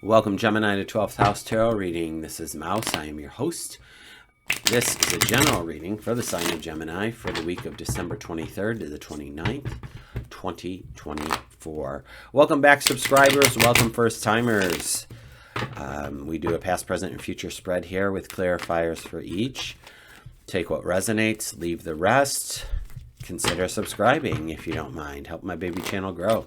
Welcome, Gemini, to 12th House Tarot Reading. This is Mouse. I am your host. This is a general reading for the sign of Gemini for the week of December 23rd to the 29th, 2024. Welcome back, subscribers. Welcome, first-timers. We do a past, present, and future spread here with clarifiers for each. Take what resonates, leave the rest. Consider subscribing if you don't mind. Help my baby channel grow.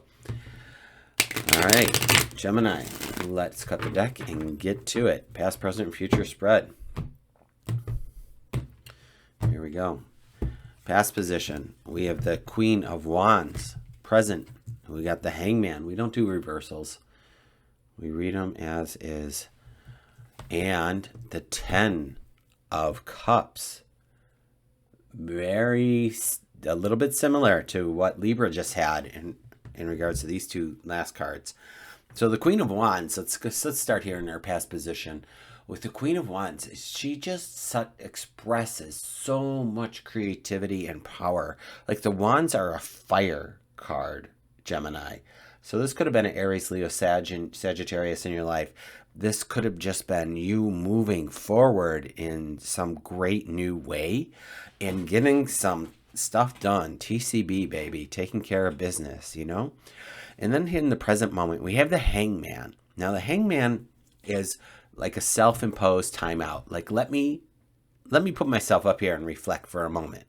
All right, Gemini, let's cut the deck and get to it. Past, present, and future spread. Here we go. Past position, we have the Queen of Wands. Present, we got the Hangman. We don't do reversals. We read them as is. And the Ten of Cups. A little bit similar to what Libra just had in regards to these two last cards. So the Queen of Wands, let's start here in her past position. With the Queen of Wands, she just expresses so much creativity and power. Like the Wands are a fire card, Gemini. So this could have been an Aries, Leo, Sagittarius in your life. This could have just been you moving forward in some great new way and getting some stuff done. TCB, baby, taking care of business, you know? And then in the present moment, we have the Hangman. Now, the Hangman is like a self-imposed timeout. Like, let me put myself up here and reflect for a moment.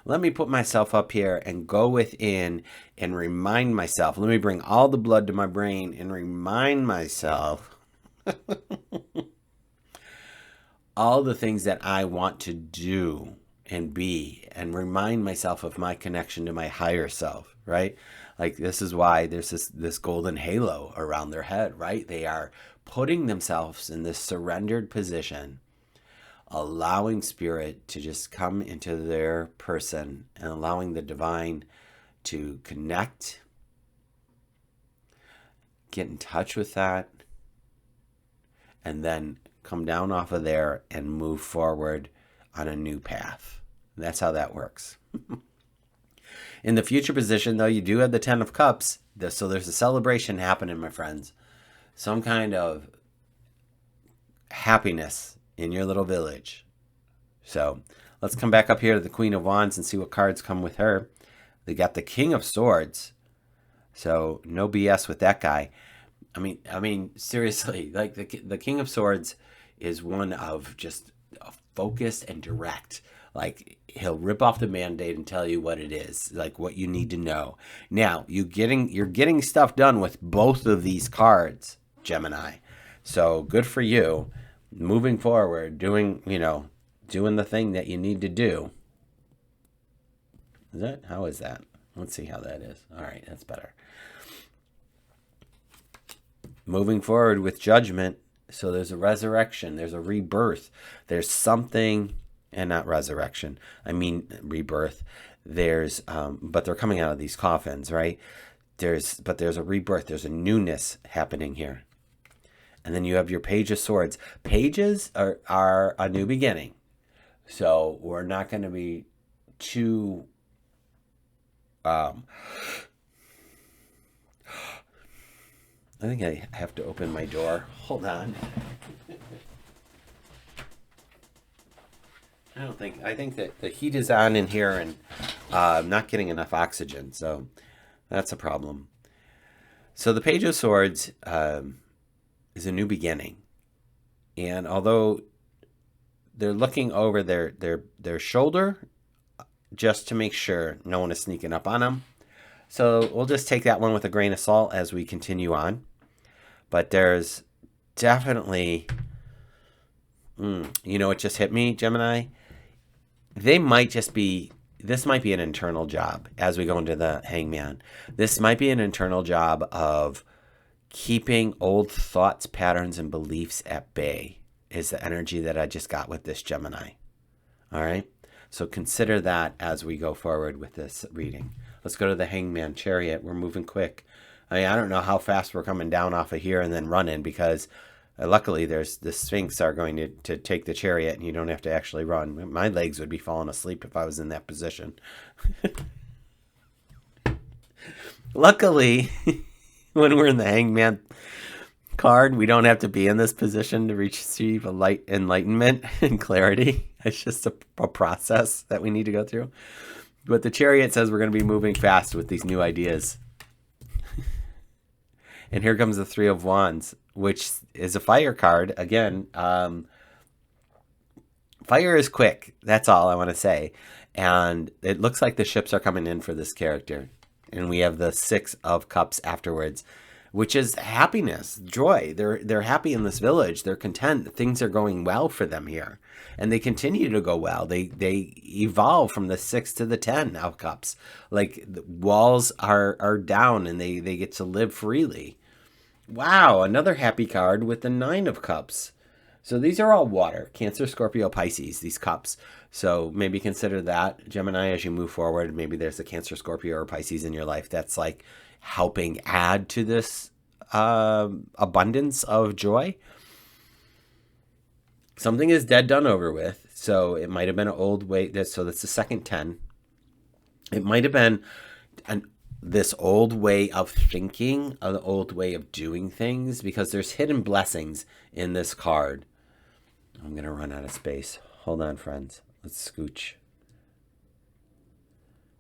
Let me put myself up here and go within and remind myself. Let me bring all the blood to my brain and remind myself all the things that I want to do and be, and remind myself of my connection to my higher self, right? Like, this is why there's this golden halo around their head, right? They are putting themselves in this surrendered position, allowing spirit to just come into their person and allowing the divine to connect, get in touch with that, and then come down off of there and move forward on a new path. That's how that works. In the future position, though, you do have the Ten of Cups. So there's a celebration happening, my friends. Some kind of happiness in your little village. So let's come back up here to the Queen of Wands and see what cards come with her. They got the King of Swords. So no BS with that guy. I mean, seriously, like the King of Swords is one of just focused and direct. Like, he'll rip off the Band-Aid and tell you what it is, like what you need to know. Now, you're getting stuff done with both of these cards, Gemini. So good for you. Moving forward, doing the thing that you need to do. How is that? Let's see how that is. All right, that's better. Moving forward with judgment. So there's a resurrection, there's a rebirth, there's something, and not resurrection, I mean rebirth. There's, but they're coming out of these coffins, right? There's a rebirth, there's a newness happening here. And then you have your Page of Swords. Pages are a new beginning. So we're not going to be too, I think I have to open my door. Hold on. I think that the heat is on in here and I'm not getting enough oxygen. So that's a problem. So the Page of Swords is a new beginning. And although they're looking over their shoulder just to make sure no one is sneaking up on them. So we'll just take that one with a grain of salt as we continue on. But there's definitely, it just hit me, Gemini. This might be an internal job as we go into the Hangman. This might be an internal job of keeping old thoughts, patterns, and beliefs at bay is the energy that I just got with this Gemini. All right? So consider that as we go forward with this reading. Let's go to the Hangman Chariot. We're moving quick. I don't know how fast we're coming down off of here and then running because luckily there's the Sphinx are going to take the chariot and you don't have to actually run. My legs would be falling asleep if I was in that position. Luckily, when we're in the Hangman card. We don't have to be in this position to receive a light enlightenment and clarity. It's just a process that we need to go through. But the Chariot says we're going to be moving fast with these new ideas. And here comes the Three of Wands, which is a fire card. Again, fire is quick. That's all I want to say. And it looks like the ships are coming in for this character. And we have the Six of Cups afterwards, which is happiness, joy. They're happy in this village. They're content. Things are going well for them here. And they continue to go well. They evolve from the 6 to the 10 of Cups. Like the walls are down and they get to live freely. Wow, another happy card with the 9 of Cups. So these are all water, Cancer, Scorpio, Pisces, these cups. So maybe consider that, Gemini, as you move forward. Maybe there's a Cancer, Scorpio, or Pisces in your life that's like helping add to this abundance of joy. Something is dead, done, over with. So it might have been an old way. So that's the second 10. It might have been this old way of thinking, an old way of doing things, because there's hidden blessings in this card. I'm going to run out of space. Hold on, friends. Let's scooch.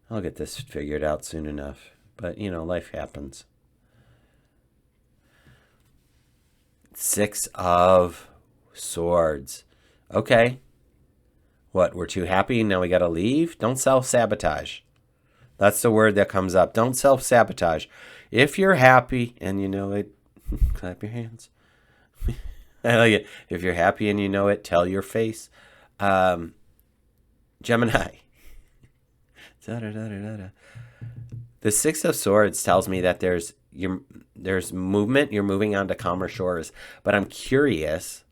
I'll get this figured out soon enough. But, you know, life happens. 6 of Swords. Okay. What, we're too happy, now we got to leave? Don't self-sabotage. That's the word that comes up. Don't self-sabotage. If you're happy and you know it, clap your hands. I like it. If you're happy and you know it, tell your face. Gemini. The 6 of Swords tells me that there's movement. You're moving on to calmer shores. But I'm curious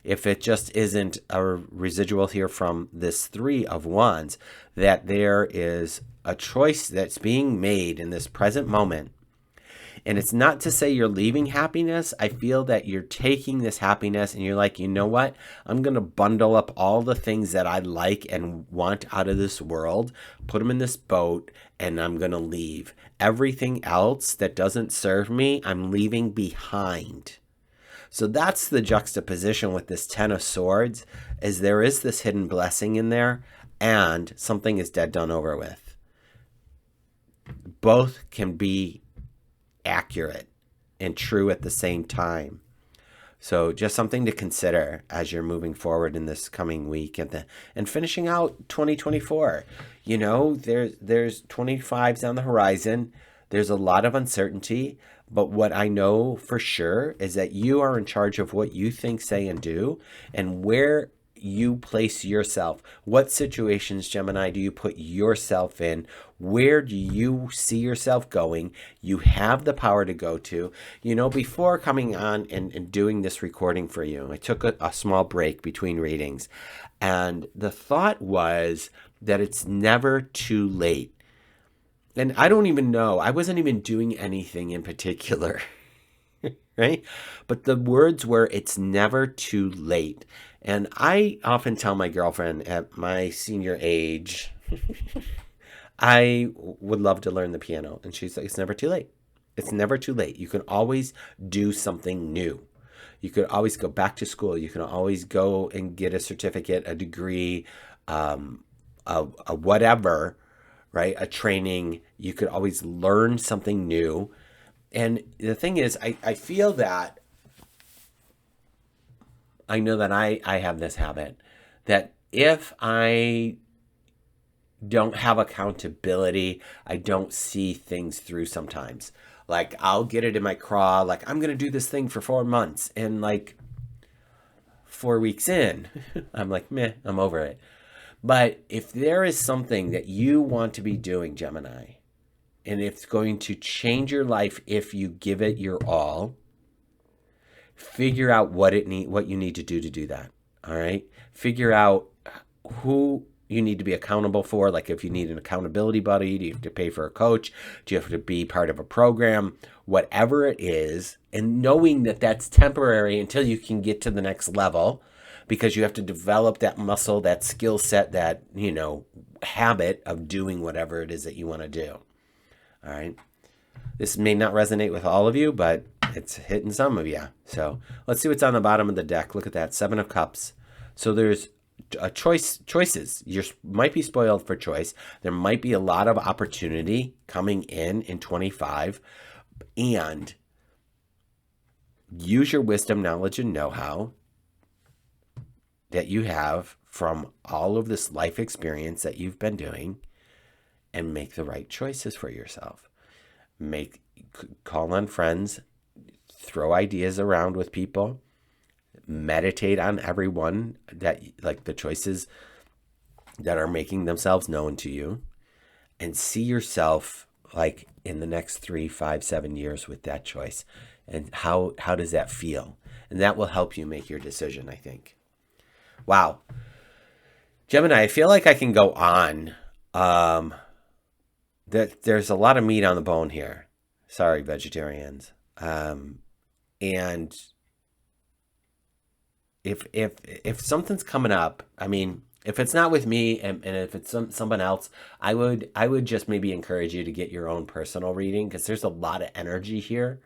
if it just isn't a residual here from this 3 of Wands, that there is a choice that's being made in this present moment. And it's not to say you're leaving happiness. I feel that you're taking this happiness and you're like, you know what? I'm going to bundle up all the things that I like and want out of this world, put them in this boat, and I'm going to leave. Everything else that doesn't serve me, I'm leaving behind. So that's the juxtaposition with this 10 of Swords, is there is this hidden blessing in there, and something is dead, done, over with. Both can be accurate and true at the same time. So just something to consider as you're moving forward in this coming week and finishing out 2024. You know, there's 25s on the horizon. There's a lot of uncertainty, but what I know for sure is that you are in charge of what you think, say, and do, and where you place yourself. What situations, Gemini, do you put yourself in? Where do you see yourself going? You have the power to go to. You know, before coming on and doing this recording for you, I took a small break between readings, and the thought was that it's never too late. And I don't even know. I wasn't even doing anything in particular, right? But the words were, it's never too late. And I often tell my girlfriend at my senior age, I would love to learn the piano. And she's like, it's never too late. It's never too late. You can always do something new. You could always go back to school. You can always go and get a certificate, a degree, a whatever, right? A training. You could always learn something new. And the thing is, I feel that I know that I have this habit that if I don't have accountability, I don't see things through sometimes. Like I'll get it in my craw, like I'm going to do this thing for 4 months, and like 4 weeks in, I'm like, meh, I'm over it. But if there is something that you want to be doing, Gemini, and it's going to change your life if you give it your all, figure out what you need to do that. All right. Figure out who you need to be accountable for. Like if you need an accountability buddy, do you have to pay for a coach? Do you have to be part of a program? Whatever it is, and knowing that that's temporary until you can get to the next level, because you have to develop that muscle, that skill set, that, you know, habit of doing whatever it is that you want to do. All right. This may not resonate with all of you, but It's hitting some of you. So let's see what's on the bottom of the deck. Look at that, 7 of Cups. So there's choices. You might be spoiled for choice. There might be a lot of opportunity coming in 25, and use your wisdom, knowledge, and know-how that you have from all of this life experience that you've been doing, and make the right choices for yourself. Call on friends, throw ideas around with people, meditate on everyone that, like, the choices that are making themselves known to you, and see yourself like in the next 3, 5, 7 years with that choice. And how does that feel? And that will help you make your decision, I think. Wow. Gemini, I feel like I can go on. There's a lot of meat on the bone here. Sorry, vegetarians. And if something's coming up, I mean, if it's not with me and if it's someone else, I would just maybe encourage you to get your own personal reading, because there's a lot of energy here.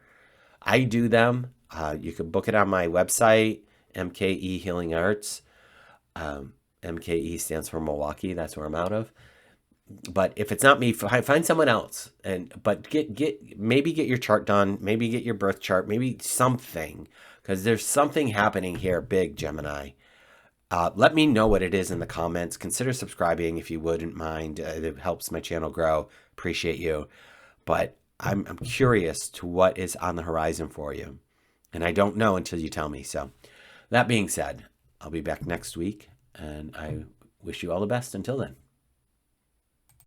I do them. You can book it on my website, MKE Healing Arts. MKE stands for Milwaukee. That's where I'm out of. But if it's not me, find someone else. But maybe get your chart done. Maybe get your birth chart. Maybe something, because there's something happening here, big, Gemini. Let me know what it is in the comments. Consider subscribing if you wouldn't mind. It helps my channel grow. Appreciate you. But I'm curious to what is on the horizon for you. And I don't know until you tell me. So that being said, I'll be back next week, and I wish you all the best until then.